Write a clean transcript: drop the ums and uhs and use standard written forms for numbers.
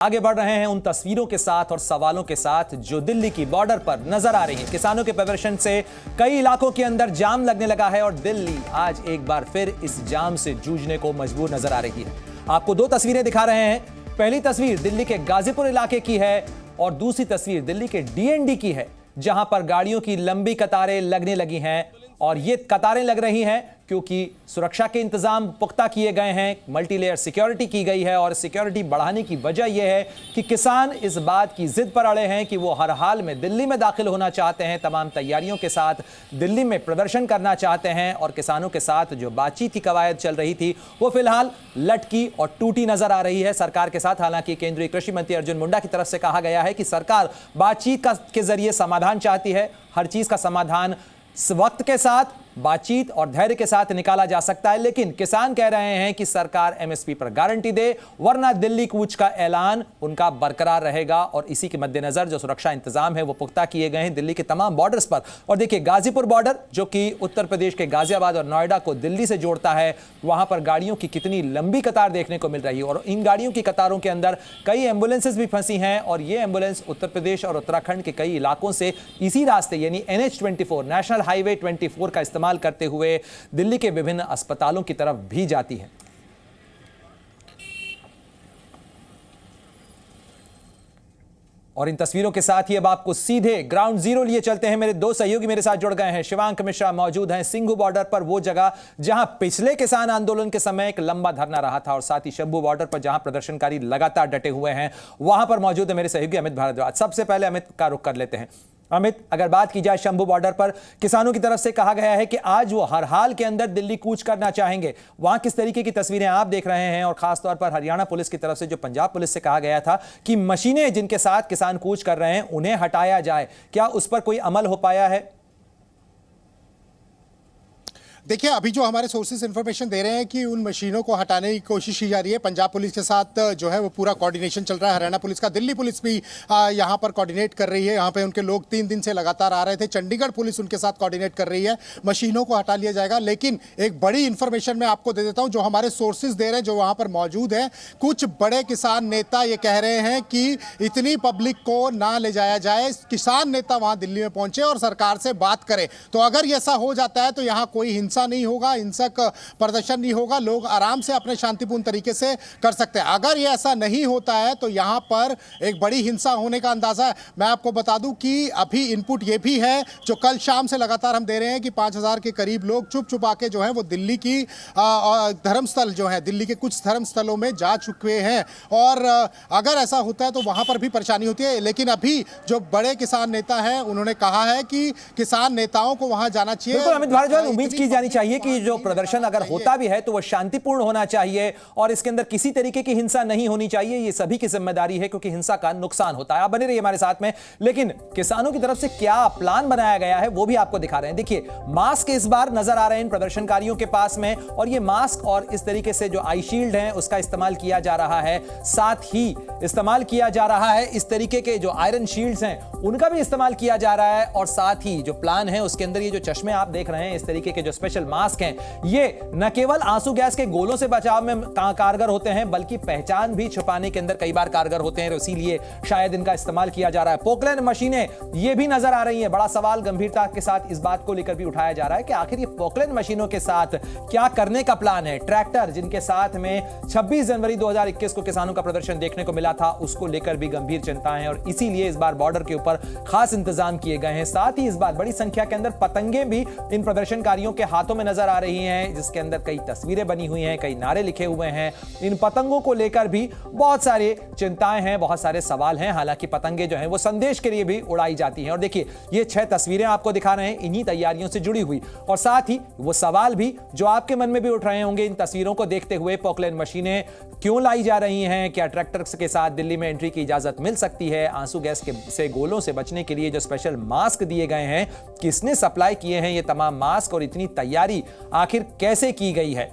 आगे बढ़ रहे हैं उन तस्वीरों के साथ और सवालों के साथ जो दिल्ली की बॉर्डर पर नजर आ रही हैं। किसानों के प्रदर्शन से कई इलाकों के अंदर जाम लगने लगा है और दिल्ली आज एक बार फिर इस जाम से जूझने को मजबूर नजर आ रही है। आपको दो तस्वीरें दिखा रहे हैं। पहली तस्वीर दिल्ली के गाजीपुर इलाके की है और दूसरी तस्वीर दिल्ली के डीएनडी की है, जहां पर गाड़ियों की लंबी कतारें लगने लगी हैं। और ये कतारें लग रही हैं क्योंकि सुरक्षा के इंतजाम पुख्ता किए गए हैं, मल्टी लेयर सिक्योरिटी की गई है। और सिक्योरिटी बढ़ाने की वजह यह है कि किसान इस बात की जिद पर अड़े हैं कि वो हर हाल में दिल्ली में दाखिल होना चाहते हैं, तमाम तैयारियों के साथ दिल्ली में प्रदर्शन करना चाहते हैं। और किसानों के साथ जो बातचीत की कवायद चल रही थी वो फिलहाल लटकी और टूटी नजर आ रही है सरकार के साथ। हालांकि केंद्रीय कृषि मंत्री अर्जुन मुंडा की तरफ से कहा गया है कि सरकार बातचीत के जरिए समाधान चाहती है। हर चीज का समाधान वक्त के साथ बातचीत और धैर्य के साथ निकाला जा सकता है, लेकिन किसान कह रहे हैं कि सरकार एमएसपी पर गारंटी दे, वरना दिल्ली कूच का ऐलान उनका बरकरार रहेगा। और इसी के मद्देनजर जो सुरक्षा इंतजाम है वो पुख्ता किए गए हैं दिल्ली के तमाम बॉर्डर्स पर। और देखिए गाजीपुर बॉर्डर जो कि उत्तर प्रदेश के गाजियाबाद और नोएडा को दिल्ली से जोड़ता है, वहां पर गाड़ियों की कितनी लंबी कतार देखने को मिल रही है। और इन गाड़ियों की कतारों के अंदर कई एम्बुलेंसेज भी फंसी हैं और ये एम्बुलेंस उत्तर प्रदेश और उत्तराखंड के कई इलाकों से इसी रास्ते यानी NH24 नेशनल हाईवे 24 का इस्तेमाल करते हुए दिल्ली के विभिन्न अस्पतालों की तरफ भी जाती है। और इन तस्वीरों के साथ ही अब आपको सीधे ग्राउंड जीरो लिए चलते हैं। मेरे दो सहयोगी मेरे साथ जुड़ गए हैं। शिवांक मिश्रा मौजूद हैं सिंघू बॉर्डर पर, वो जगह जहां पिछले किसान आंदोलन के समय एक लंबा धरना रहा था, और साथ ही शंभू बॉर्डर पर जहां प्रदर्शनकारी लगातार डटे हुए हैं, वहां पर मौजूद है मेरे सहयोगी अमित भारद्वाज। सबसे पहले अमित का रुख कर लेते हैं। अमित, अगर बात की जाए शंभू बॉर्डर पर, किसानों की तरफ से कहा गया है कि आज वो हर हाल के अंदर दिल्ली कूच करना चाहेंगे। वहां किस तरीके की तस्वीरें आप देख रहे हैं? और खासतौर पर हरियाणा पुलिस की तरफ से जो पंजाब पुलिस से कहा गया था कि मशीनें जिनके साथ किसान कूच कर रहे हैं उन्हें हटाया जाए, क्या उस पर कोई अमल हो पाया है? देखिए, अभी जो हमारे सोर्सेज इंफॉर्मेशन दे रहे हैं कि उन मशीनों को हटाने की कोशिश की जा रही है। पंजाब पुलिस के साथ जो है वो पूरा कोऑर्डिनेशन चल रहा है, हरियाणा पुलिस का, दिल्ली पुलिस भी यहाँ पर कोऑर्डिनेट कर रही है। यहाँ पे उनके लोग 3 दिन से लगातार आ रहे थे, चंडीगढ़ पुलिस उनके साथ कोऑर्डिनेट कर रही है। मशीनों को हटा लिया जाएगा, लेकिन एक बड़ी इंफॉर्मेशन मैं आपको दे देता हूँ जो हमारे सोर्सेज दे रहे हैं, जो वहाँ पर मौजूद है। कुछ बड़े किसान नेता ये कह रहे हैं कि इतनी पब्लिक को ना ले जाया जाए, किसान नेता वहाँ दिल्ली में पहुंचे और सरकार से बात करें। तो अगर ऐसा हो जाता है तो यहाँ कोई हिंसा नहीं होगा, हिंसक प्रदर्शन नहीं होगा, लोग आराम से अपने शांतिपूर्ण तरीके से कर सकते हैं। अगर ये ऐसा नहीं होता है तो यहाँ पर एक बड़ी हिंसा होने का अंदाजा है। मैं आपको बता दूं कि अभी इनपुट ये भी है जो कल शाम से लगातार हम दे रहे हैं कि 5000 के करीब लोग चुप चुपा के जो है वो दिल्ली की धर्मस्थल जो है, दिल्ली के कुछ धर्मस्थलों में जा चुके हैं। और अगर ऐसा होता है तो वहां पर भी परेशानी होती है। लेकिन अभी जो बड़े किसान नेता हैं उन्होंने कहा है कि किसान नेताओं को वहां जाना चाहिए। बिल्कुल अमित भारद्वाज, उम्मीद की जानी चाहिए कि जो प्रदर्शन अगर होता भी है तो वह शांतिपूर्ण होना चाहिए और इसके अंदर किसी तरीके की हिंसा नहीं होनी चाहिए। ये सभी की जिम्मेदारी है क्योंकि हिंसा का नुकसान होता है। आप बने रहिए हमारे साथ में। लेकिन किसानों की तरफ से क्या प्लान बनाया गया है वो भी आपको दिखा रहे हैं। देखिए, मास्क इस बार नजर आ रहे हैं इन प्रदर्शनकारियों के पास में, और ये मास्क और इस तरीके से जो आई शील्ड है उसका इस्तेमाल किया जा रहा है। साथ ही इस्तेमाल किया जा रहा है इस तरीके के जो आयरन शील्ड्स हैं उनका भी इस्तेमाल किया जा रहा है। और साथ ही जो प्लान है उसके अंदर ये जो चश्मे आप देख रहे हैं, इस तरीके के जो स्पेशल मास्क हैं, ये न केवल आंसू गैस के गोलों से बचाव में कारगर होते हैं बल्कि पहचान भी छुपाने के अंदर कई बार कारगर होते हैं, इसीलिए शायद इनका इस्तेमाल किया जा रहा है। पोकलैंड मशीनें ये भी नजर आ रही हैं। बड़ा सवाल गंभीरता के साथ इस बात को लेकर भी उठाया जा रहा है कि आखिर ये पोकलैंड मशीनों के साथ क्या करने का प्लान है। ट्रैक्टर जिनके साथ में 26 जनवरी 2021 को किसानों का प्रदर्शन देखने को मिला था, उसको लेकर भी गंभीर चिंताएं हैं और इसीलिए इस बार बॉर्डर के ऊपर खास इंतजाम किए गए हैं। साथ ही इस बार बड़ी संख्या के अंदर पतंगे भी इन प्रदर्शनकारियों के हाथों में नजर आ रही हैं, जिसके अंदर कई तस्वीरें बनी हुई हैं, कई नारे लिखे हुए हैं। इन पतंगों को लेकर भी बहुत सारे चिंताएं हैं, बहुत सारे सवाल हैं। हालांकि पतंगे जो हैं वो संदेश के लिए भी उड़ाई जाती हैं। और देखिए, ये 6 तस्वीरें आपको दिखा रहे हैं इन्हीं तैयारियों से जुड़ी हुई, और साथ ही वो सवाल भी जो आपके मन में भी उठ रहे होंगे इन तस्वीरों को देखते हुए। पोकलैंड मशीनें क्यों लाई जा रही हैं? क्या ट्रैक्टर के साथ दिल्ली में एंट्री की इजाजत मिल सकती है? आंसू गैस से गोलों से बचने के लिए जो स्पेशल मास्क दिए गए हैं, किसने सप्लाई किए हैं ये तमाम मास्क, और इतनी तैयारी आखिर कैसे की गई है?